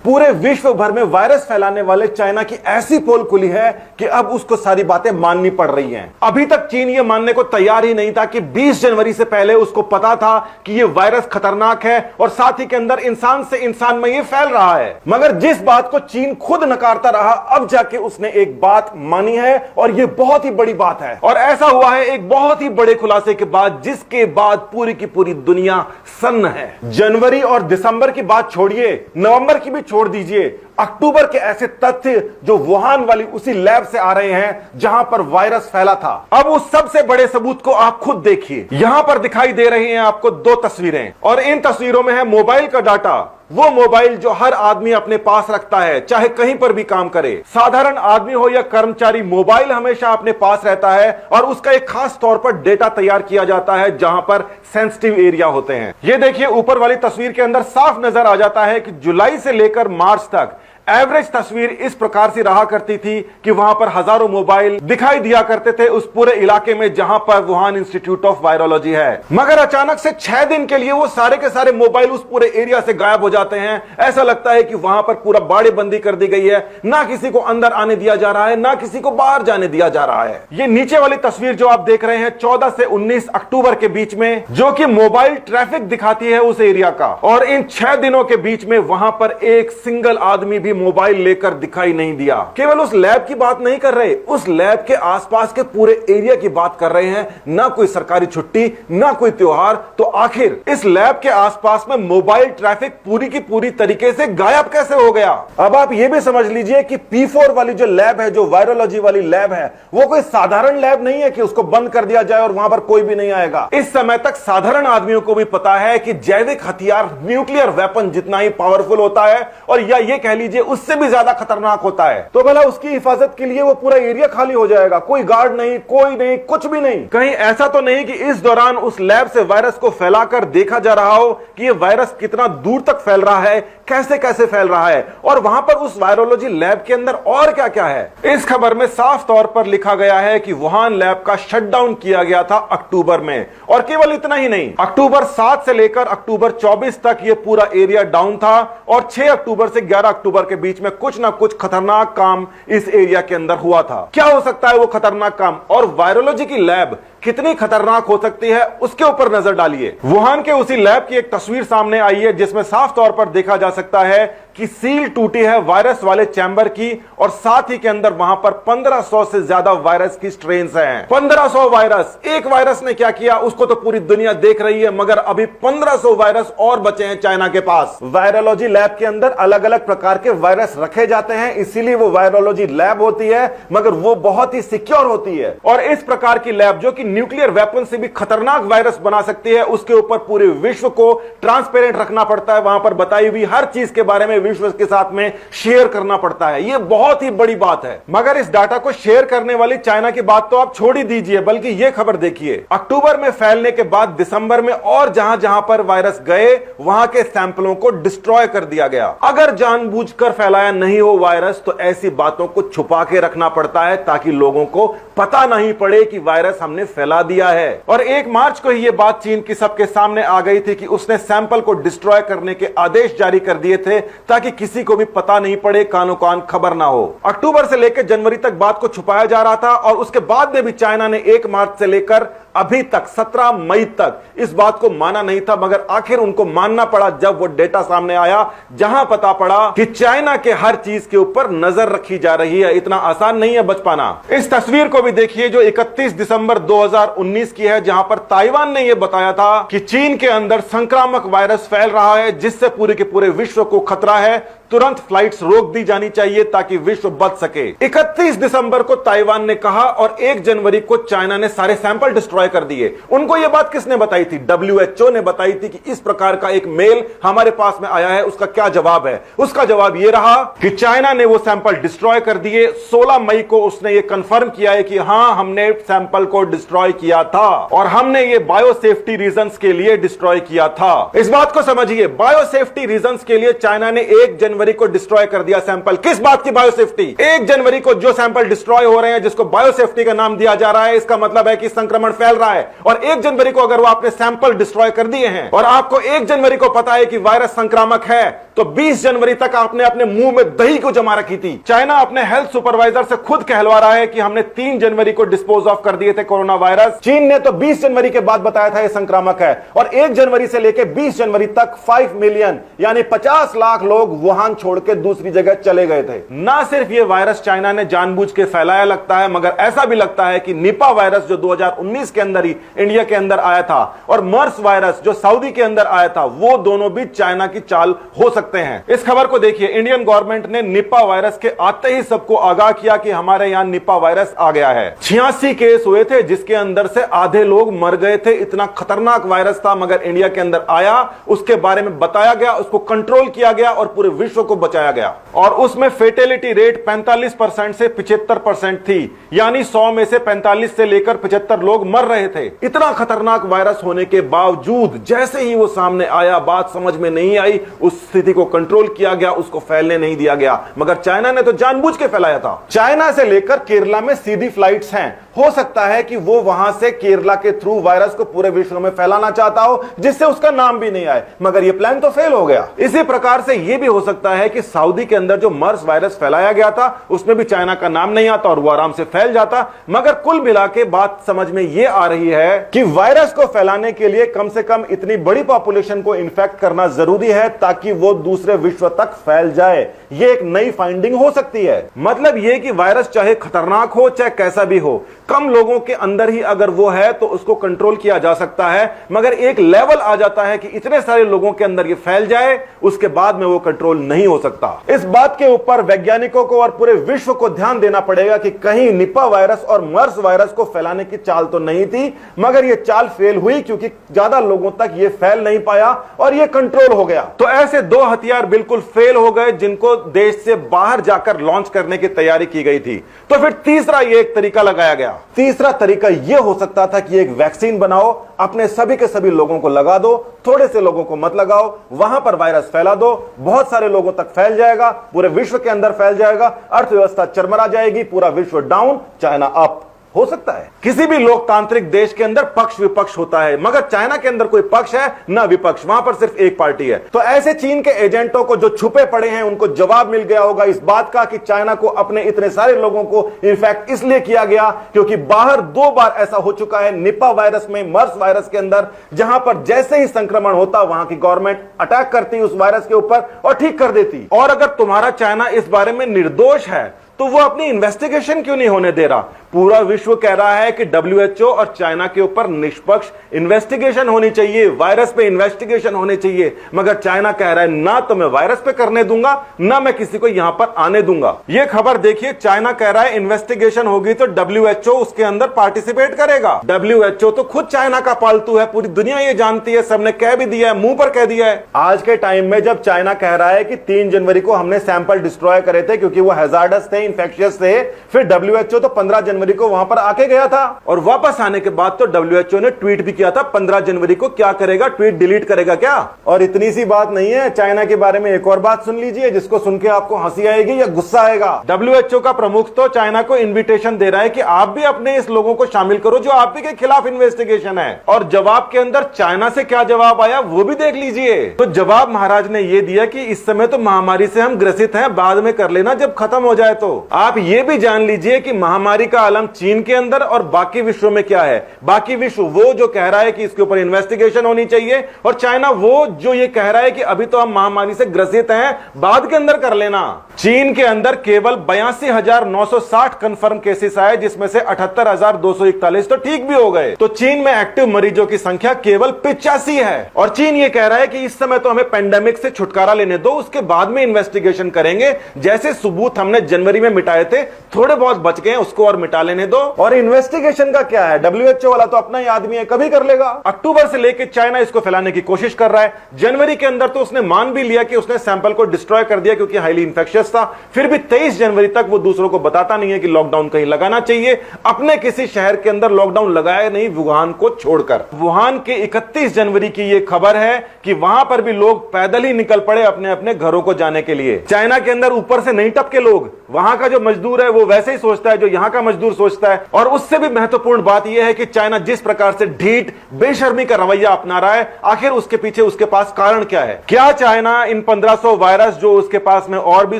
पूरे विश्व भर में वायरस फैलाने वाले चाइना की ऐसी पोल खुली है कि अब उसको सारी बातें माननी पड़ रही हैं। अभी तक चीन ये मानने को तैयार ही नहीं था कि 20 जनवरी से पहले उसको पता था कि ये वायरस खतरनाक है और साथ ही के अंदर इंसान से इंसान में ये फैल रहा है। मगर जिस बात को चीन खुद नकारता रहा, अब जाके उसने एक बात मानी है और ये बहुत ही बड़ी बात है। और ऐसा हुआ है एक बहुत ही बड़े खुलासे के बाद, जिसके बाद पूरी की पूरी दुनिया सन्न है। जनवरी और दिसंबर की बात छोड़िए, नवंबर की भी छोड़ दीजिए, अक्टूबर के ऐसे तथ्य जो वुहान वाली उसी लैब से आ रहे हैं जहां पर वायरस फैला था। अब उस सबसे बड़े सबूत को आप खुद देखिए। यहां पर दिखाई दे रही हैं आपको दो तस्वीरें और इन तस्वीरों में है मोबाइल का डाटा। वो मोबाइल जो हर आदमी अपने पास रखता है, चाहे कहीं पर भी काम करे, साधारण आदमी हो या कर्मचारी, मोबाइल हमेशा अपने पास रहता है और उसका एक खास तौर पर डेटा तैयार किया जाता है जहां पर सेंसिटिव एरिया होते हैं। ये देखिए ऊपर वाली तस्वीर के अंदर साफ नजर आ जाता है कि जुलाई से लेकर मार्च तक एवरेज तस्वीर इस प्रकार से रहा करती थी कि वहां पर हजारों मोबाइल दिखाई दिया करते थे उस पूरे इलाके में जहां पर वुहान इंस्टीट्यूट ऑफ वायरोलॉजी है। मगर अचानक से 6 दिन के लिए वो सारे के सारे मोबाइल उस पूरे एरिया से गायब हो जाते हैं। ऐसा लगता है कि वहां पर पूरा बाड़ेबंदी कर दी गई है, ना किसी को अंदर आने दिया जा रहा है, ना किसी को बाहर जाने दिया जा रहा है। ये नीचे वाली तस्वीर जो आप देख रहे हैं 14 से 19 अक्टूबर के बीच में, जो कि मोबाइल ट्रैफिक दिखाती है उस एरिया का। और इन 6 दिनों के बीच में वहां पर एक सिंगल आदमी भी मोबाइल लेकर दिखाई नहीं दिया। केवल उस लैब की बात नहीं कर रहे, उस लैब के आसपास के पूरे एरिया की बात कर रहे हैं। ना कोई सरकारी छुट्टी, ना कोई त्योहार, तो आखिर इस लैब के आसपास में मोबाइल ट्रैफिक पूरी की पूरी तरीके से गायब कैसे हो गया। अब आप यह भी समझ लीजिए कि P4 वाली जो लैब है, जो वायरोलॉजी वाली लैब है, वो कोई साधारण लैब नहीं है कि उसको बंद कर दिया जाए और वहां पर कोई भी नहीं आएगा। इस समय तक साधारण आदमियों को भी पता है कि जैविक हथियार, न्यूक्लियर वेपन जितना ही पावरफुल होता है और या ये कह लीजिए उससे भी ज्यादा खतरनाक होता है, तो भला उसकी हिफाजत के लिए वो पूरा एरिया खाली हो जाएगा, कोई गार्ड नहीं, कोई नहीं, कुछ भी नहीं। कहीं ऐसा तो नहीं कि इस दौरान उस लैब से वायरस को फैलाकर देखा जा रहा हो कि ये वायरस कितना दूर तक फैल रहा है, कैसे कैसे फैल रहा है और वहां पर उस वायरोलॉजी लैब के अंदर और क्या क्या है। इस खबर में साफ तौर पर लिखा गया है कि वुहान लैब का शटडाउन किया गया था अक्टूबर में, और केवल इतना ही नहीं, अक्टूबर 7 से लेकर अक्टूबर 24 तक ये पूरा एरिया डाउन था और 6 अक्टूबर से 11 अक्टूबर के बीच में कुछ ना कुछ खतरनाक काम इस एरिया के अंदर हुआ था। क्या हो सकता है वो खतरनाक काम, और वायरोलॉजी की लैब कितनी खतरनाक हो सकती है उसके ऊपर नजर डालिए। वुहान के उसी लैब की एक तस्वीर सामने आई है जिसमें साफ तौर पर देखा जा सकता है कि सील टूटी है वायरस वाले चैम्बर की और साथ ही के अंदर वहां पर 1500 से ज्यादा वायरस की स्ट्रेन्स हैं। 1500 वायरस। एक वायरस ने क्या किया उसको तो पूरी दुनिया देख रही है, मगर अभी 1500 वायरस और बचे हैं चाइना के पास। वायरोलॉजी लैब के अंदर अलग अलग प्रकार के वायरस रखे जाते हैं, इसीलिए वो वायरोलॉजी लैब होती है, मगर वो बहुत ही सिक्योर होती है। और इस प्रकार की लैब जो कि न्यूक्लियर वेपन से भी खतरनाक वायरस बना सकती है, उसके ऊपर पूरे विश्व को ट्रांसपेरेंट रखना पड़ता है। वहां पर बताई हुई हर चीज के बारे में विश्व के साथ में शेयर करना पड़ता है। यह बहुत ही बड़ी बात है। मगर इस डाटा को शेयर करने वाली चाइना की बात तो आप छोड़ ही दीजिए, बल्कि यह खबर देखिए, अक्टूबर में फैलने के बाद दिसंबर में और जहां जहां पर वायरस गए वहां के सैंपलों को डिस्ट्रॉय कर दिया गया। अगर जानबूझकर फैलाया नहीं हो वायरस तो ऐसी बातों को छुपा के रखना पड़ता है ताकि लोगों को पता नहीं पड़े कि वायरस हमने फैला दिया है। और 1 मार्च को ही यह बात चीन की सबके सामने आ गई थी कि उसने सैंपल को डिस्ट्रॉय करने के आदेश जारी कर दिए थे ताकि किसी को भी पता नहीं पड़े, कानो कान खबर ना हो। अक्टूबर से लेकर जनवरी तक बात को छुपाया जा रहा था और उसके बाद में भी चाइना ने 1 मार्च से लेकर अभी तक 17 मई तक इस बात को माना नहीं था, मगर आखिर उनको मानना पड़ा जब वो डेटा सामने आया जहां पता पड़ा कि चाइना के हर चीज के ऊपर नजर रखी जा रही है। इतना आसान नहीं है बच पाना। इस तस्वीर को भी देखिए जो 31 दिसंबर 2019 की है, जहां पर ताइवान ने यह बताया था कि चीन के अंदर संक्रामक वायरस फैल रहा है जिससे पूरे के पूरे विश्व को खतरा है, तुरंत फ्लाइट्स रोक दी जानी चाहिए ताकि विश्व बच सके। 31 दिसंबर को ताइवान ने कहा और 1 जनवरी को चाइना ने सारे सैंपल डिस्ट्रॉय कर दिए। उनको यह बात किसने बताई थी? WHO ने बताई थी कि इस प्रकार का एक मेल हमारे पास में आया है, उसका क्या जवाब है? उसका जवाब यह रहा कि चाइना ने वो सैंपल डिस्ट्रॉय कर दिए। 16 मई को उसने ये कंफर्म किया है कि हां, हमने सैंपल को डिस्ट्रॉय किया था और हमने ये बायोसेफ्टी रीजंस के लिए डिस्ट्रॉय किया था। इस बात को समझिए, बायोसेफ्टी रीजंस के लिए चाइना ने 1 जनवरी को डिस्ट्रॉय कर दिया सैंपल। किस बात की बायोसेफ्टी? 1 जनवरी को जो सैंपल डिस्ट्रॉय हो रहे हैं जिसको बायोसेफ्टी का नाम दिया जा रहा है, इसका मतलब है कि संक्रमण फैल रहा है। और 1 जनवरी को अगर वो आपने सैंपल डिस्ट्रॉय कर दिए हैं और आपको 1 जनवरी को पता है कि वायरस संक्रामक है, तो तो 20 जनवरी तक आपने अपने मुंह में दही को जमा रखी थी। चाइना अपने हेल्थ सुपरवाइजर से खुद कहलवा रहा है कि हमने 3 जनवरी को डिस्पोज ऑफ कर दिए थे कोरोना वायरस। चीन ने तो 20 जनवरी के बाद बताया था यह संक्रामक है, और 1 जनवरी से लेकर 20 जनवरी तक 5 मिलियन यानी 50 लाख लोग वुहान छोड़ के दूसरी जगह चले गए थे। ना सिर्फ यह वायरस चाइना ने जानबूझ के फैलाया लगता है, मगर ऐसा भी लगता है कि निपा वायरस जो 2019 के अंदर ही इंडिया के अंदर आया था और मर्स वायरस जो सऊदी के अंदर आया था, वो दोनों भी चाइना की चाल हो सकते हैं। इस खबर को देखिए, इंडियन गवर्नमेंट ने निपा वायरस के आते ही सबको आगाह किया कि हमारे यहां निपा वायरस आ गया है। 86 केस हुए थे जिसके अंदर से आधे लोग मर गए थे। इतना खतरनाक वायरस था, मगर इंडिया के अंदर आया, उसके बारे में बताया गया, उसको कंट्रोल किया गया और पूरे विश्व को बचाया गया। और उसमें फेटेलिटी रेट 45% से 75% थी, यानी 100 में से 45 से लेकर 75 लोग मर रहे थे। इतना खतरनाक वायरस होने के बावजूद जैसे ही वो सामने आया, बात समझ में नहीं आई, उस स्थिति को कंट्रोल किया गया, उसको फैलने नहीं दिया गया। मगर चाइना ने तो जानबूझ के फैलाया था। चाइना से लेकर केरला में सीधी फ्लाइट्स हैं। हो सकता है कि वो वहां से केरला के थ्रू वायरस को पूरे विश्व में फैलाना चाहता हो, जिससे उसका नाम भी नहीं आए, मगर ये प्लान तो फेल हो गया। इसी प्रकार से यह भी हो सकता है कि सऊदी के अंदर जो मर्स वायरस फैलाया गया था, उसमें भी चाइना का नाम नहीं आता और वो आराम से फैल जाता। मगर कुल मिला के बात समझ में यह आ रही है कि वायरस को फैलाने के लिए कम से कम इतनी बड़ी पॉपुलेशन को इन्फेक्ट करना जरूरी है ताकि वो दूसरे विश्व तक फैल जाए। ये एक नई फाइंडिंग हो सकती है। मतलब यह कि वायरस चाहे खतरनाक हो, चाहे कैसा भी हो, कम लोगों के अंदर ही अगर वो है तो उसको कंट्रोल किया जा सकता है। मगर एक लेवल आ जाता है कि इतने सारे लोगों के अंदर ये फैल जाए, उसके बाद में वो कंट्रोल नहीं हो सकता। इस बात के ऊपर वैज्ञानिकों को और पूरे विश्व को ध्यान देना पड़ेगा कि कहीं निपा वायरस और मर्स वायरस को फैलाने की चाल तो नहीं थी, मगर ये चाल फेल हुई क्योंकि ज्यादा लोगों तक ये फैल नहीं पाया और ये कंट्रोल हो गया। तो ऐसे 2 हथियार बिल्कुल फेल हो गए जिनको देश से बाहर जाकर लॉन्च करने की तैयारी की गई थी। तो फिर तीसरा ये एक तरीका लगाया गया। तीसरा तरीका यह हो सकता था कि एक वैक्सीन बनाओ, अपने सभी के सभी लोगों को लगा दो, थोड़े से लोगों को मत लगाओ, वहां पर वायरस फैला दो, बहुत सारे लोगों तक फैल जाएगा, पूरे विश्व के अंदर फैल जाएगा, अर्थव्यवस्था चरमरा जाएगी, पूरा विश्व डाउन, चाइना अप। हो सकता है किसी भी लोकतांत्रिक देश के अंदर पक्ष विपक्ष होता है, मगर चाइना के अंदर कोई पक्ष है ना विपक्ष, वहां पर सिर्फ एक पार्टी है। तो ऐसे चीन के एजेंटों को जो छुपे पड़े हैं, उनको जवाब मिल गया होगा इस बात का कि चाइना को अपने इतने सारे लोगों को इन्फेक्ट इसलिए किया गया क्योंकि बाहर 2 बार ऐसा हो चुका है निपा वायरस में, मर्स वायरस के अंदर, जहां पर जैसे ही संक्रमण होता वहां की गवर्नमेंट अटैक करती उस वायरस के ऊपर और ठीक कर देती। और अगर तुम्हारा चाइना इस बारे में निर्दोष है तो वो अपनी इन्वेस्टिगेशन क्यों नहीं होने दे रहा? पूरा विश्व कह रहा है कि WHO और चाइना के ऊपर निष्पक्ष इन्वेस्टिगेशन होनी चाहिए, वायरस पे इन्वेस्टिगेशन होने चाहिए, मगर चाइना कह रहा है ना तो मैं वायरस पे करने दूंगा, ना मैं किसी को यहां पर आने दूंगा। ये खबर देखिए, चाइना कह रहा है इन्वेस्टिगेशन होगी तो WHO उसके अंदर पार्टिसिपेट करेगा। WHO तो खुद चाइना का पालतू है, पूरी दुनिया ये जानती है, सबने कह भी दिया है, मुंह पर कह दिया है। आज के टाइम में जब चाइना कह रहा है कि 3 जनवरी को हमने सैंपल डिस्ट्रॉय करे थे क्योंकि वो हैजार्डस थे, इन्फेक्शियस थे, फिर WHO तो 15 जनवरी को वहां पर आके गया था और वापस आने के बाद तो WHO ने ट्वीट भी किया था 15 जनवरी को। क्या करेगा? ट्वीट डिलीट करेगा क्या? और इतनी सी बात नहीं है, चाइना के बारे में एक और बात सुन लीजिए जिसको सुन के आपको हंसी आएगी या गुस्सा आएगा। WHO का प्रमुख तो चाइना को इन्विटेशन दे रहा है कि आप भी अपने इस लोगों को शामिल करो जो आप ही के खिलाफ इन्वेस्टिगेशन है। और जवाब के अंदर चाइना से क्या जवाब आया वो भी देख लीजिए। तो जवाब महाराज ने यह दिया कि इस समय तो महामारी से हम ग्रसित हैं, बाद में कर लेना जब खत्म हो जाए। तो आप ये भी जान लीजिए कि महामारी का आलम चीन के अंदर और बाकी विश्व में क्या है। बाकी विश्व वो जो कह रहा है कि इसके ऊपर इन्वेस्टिगेशन होनी चाहिए, और चाइना वो जो ये कह रहा है कि अभी तो हम महामारी से ग्रसित हैं, बाद के अंदर कर लेना। चीन के अंदर केवल 82,960 कंफर्म केसेस आए, जिसमें से 78,241 तो ठीक भी हो गए। तो चीन में एक्टिव मरीजों की संख्या केवल 85 है। और चीन ये कह रहा है कि इस समय तो हमें पेंडेमिक से छुटकारा लेने दो, उसके बाद में इन्वेस्टिगेशन करेंगे। जैसे सबूत हमने जनवरी में मिटाए थे, थोड़े बहुत बच गए, उसको और मिटा लेने दो। और इन्वेस्टिगेशन का क्या है, WHO वाला तो अपना ही आदमी है, कभी कर लेगा। अक्टूबर से लेकर चाइना इसको फैलाने की कोशिश कर रहा है। जनवरी के अंदर तो उसने मान भी लिया कि उसने सैंपल को डिस्ट्रॉय कर दिया क्योंकि हाईली इंफेक्शियस था, फिर भी 23 जनवरी तक वो दूसरों को बताता नहीं है कि लॉकडाउन कहीं लगाना चाहिए। अपने किसी शहर के अंदर लॉकडाउन लगाया नहीं, वुहान को छोड़कर। वुहान के 31 जनवरी की यह खबर है कि वहां पर भी लोग पैदल ही निकल पड़े अपने अपने घरों को जाने के लिए। चाइना के अंदर ऊपर से नहीं टपके लोग, वहां का जो मजदूर है वो वैसे ही सोचता है जो यहां का मजदूर सोचता है। और उससे भी महत्वपूर्ण बात यह है कि चाइना जिस प्रकार से ढीठ बेशर्मी का रवैया अपना रहा है, आखिर उसके पीछे उसके पास कारण क्या है? क्या चाइना इन 1500 वायरस जो उसके पास में और भी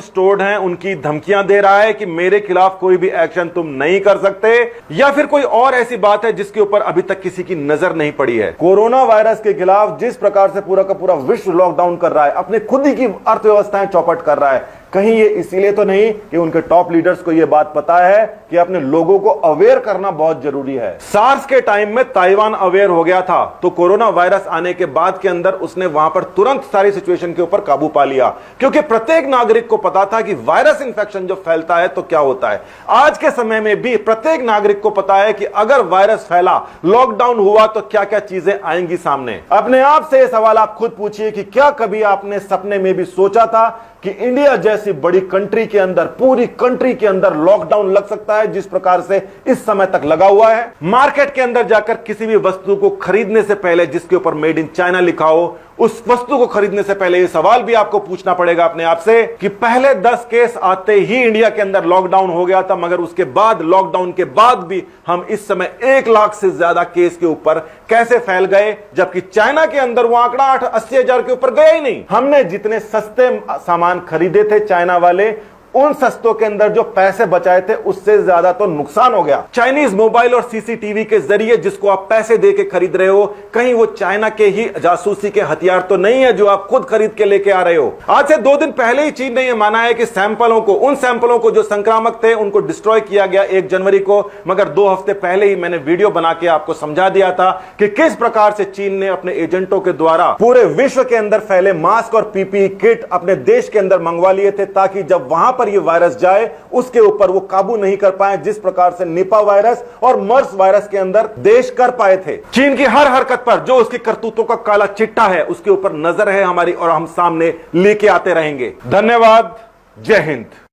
स्टोर्ड हैं उनकी धमकियां दे रहा है कि मेरे खिलाफ कोई भी एक्शन तुम नहीं कर सकते, या फिर कोई और ऐसी बात है जिसके ऊपर अभी तक किसी की नजर नहीं पड़ी है? कोरोना वायरस के खिलाफ जिस प्रकार से पूरा का पूरा विश्व लॉकडाउन कर रहा है, अपने खुद ही की अर्थव्यवस्थाएं चौपट कर रहा है, कहीं ये इसीलिए तो नहीं कि उनके टॉप लीडर्स को यह बात पता है कि अपने लोगों को अवेयर करना बहुत जरूरी है। सार्स के टाइम में ताइवान अवेयर हो गया था, तो कोरोना वायरस आने के बाद के अंदर उसने वहां पर तुरंत सारी सिचुएशन के ऊपर काबू पा लिया, क्योंकि प्रत्येक नागरिक को पता था कि वायरस इंफेक्शन जो फैलता है तो क्या होता है। आज के समय में भी प्रत्येक नागरिक को पता है कि अगर वायरस फैला, लॉकडाउन हुआ तो क्या क्या चीजें आएंगी सामने। अपने आप से यह सवाल आप खुद पूछिए कि क्या कभी आपने सपने में भी सोचा था कि इंडिया जैसी बड़ी कंट्री के अंदर, पूरी कंट्री के अंदर लॉकडाउन लग सकता है जिस प्रकार से इस समय तक लगा हुआ है? मार्केट के अंदर जाकर किसी भी वस्तु को खरीदने से पहले जिसके ऊपर मेड इन चाइना लिखा हो, उस वस्तु को खरीदने से पहले यह सवाल भी आपको पूछना पड़ेगा अपने आप से कि पहले 10 केस आते ही इंडिया के अंदर लॉकडाउन हो गया था, मगर उसके बाद लॉकडाउन के बाद भी हम इस समय 1 लाख से ज्यादा केस के ऊपर कैसे फैल गए, जबकि चाइना के अंदर वो आंकड़ा 80,000 के ऊपर गया ही नहीं। हमने जितने सस्ते सामान खरीदे थे चाइना वाले, उन सस्तों के अंदर जो पैसे बचाए थे उससे ज्यादा तो नुकसान हो गया। चाइनीज मोबाइल और सीसीटीवी के जरिए जिसको आप पैसे दे के खरीद रहे हो, कहीं वो चाइना के ही जासूसी के हथियार तो नहीं है जो आप खुद खरीद के लेके आ रहे हो? आज से 2 दिन पहले ही चीन ने यह माना है कि उन सैंपलों को जो संक्रामक थे उनको डिस्ट्रॉय किया गया 1 जनवरी को, मगर 2 हफ्ते पहले ही मैंने वीडियो बना के आपको समझा दिया था कि किस प्रकार से चीन ने अपने एजेंटों के द्वारा पूरे विश्व के अंदर फैले मास्क और पीपीई किट अपने देश के अंदर मंगवा लिए थे, ताकि जब वहां पर ये वायरस जाए उसके ऊपर वो काबू नहीं कर पाए, जिस प्रकार से निपा वायरस और मर्स वायरस के अंदर देश कर पाए थे। चीन की हर हरकत पर जो उसकी करतूतों का काला चिट्ठा है उसके ऊपर नजर है हमारी, और हम सामने लेके आते रहेंगे। धन्यवाद। जय हिंद।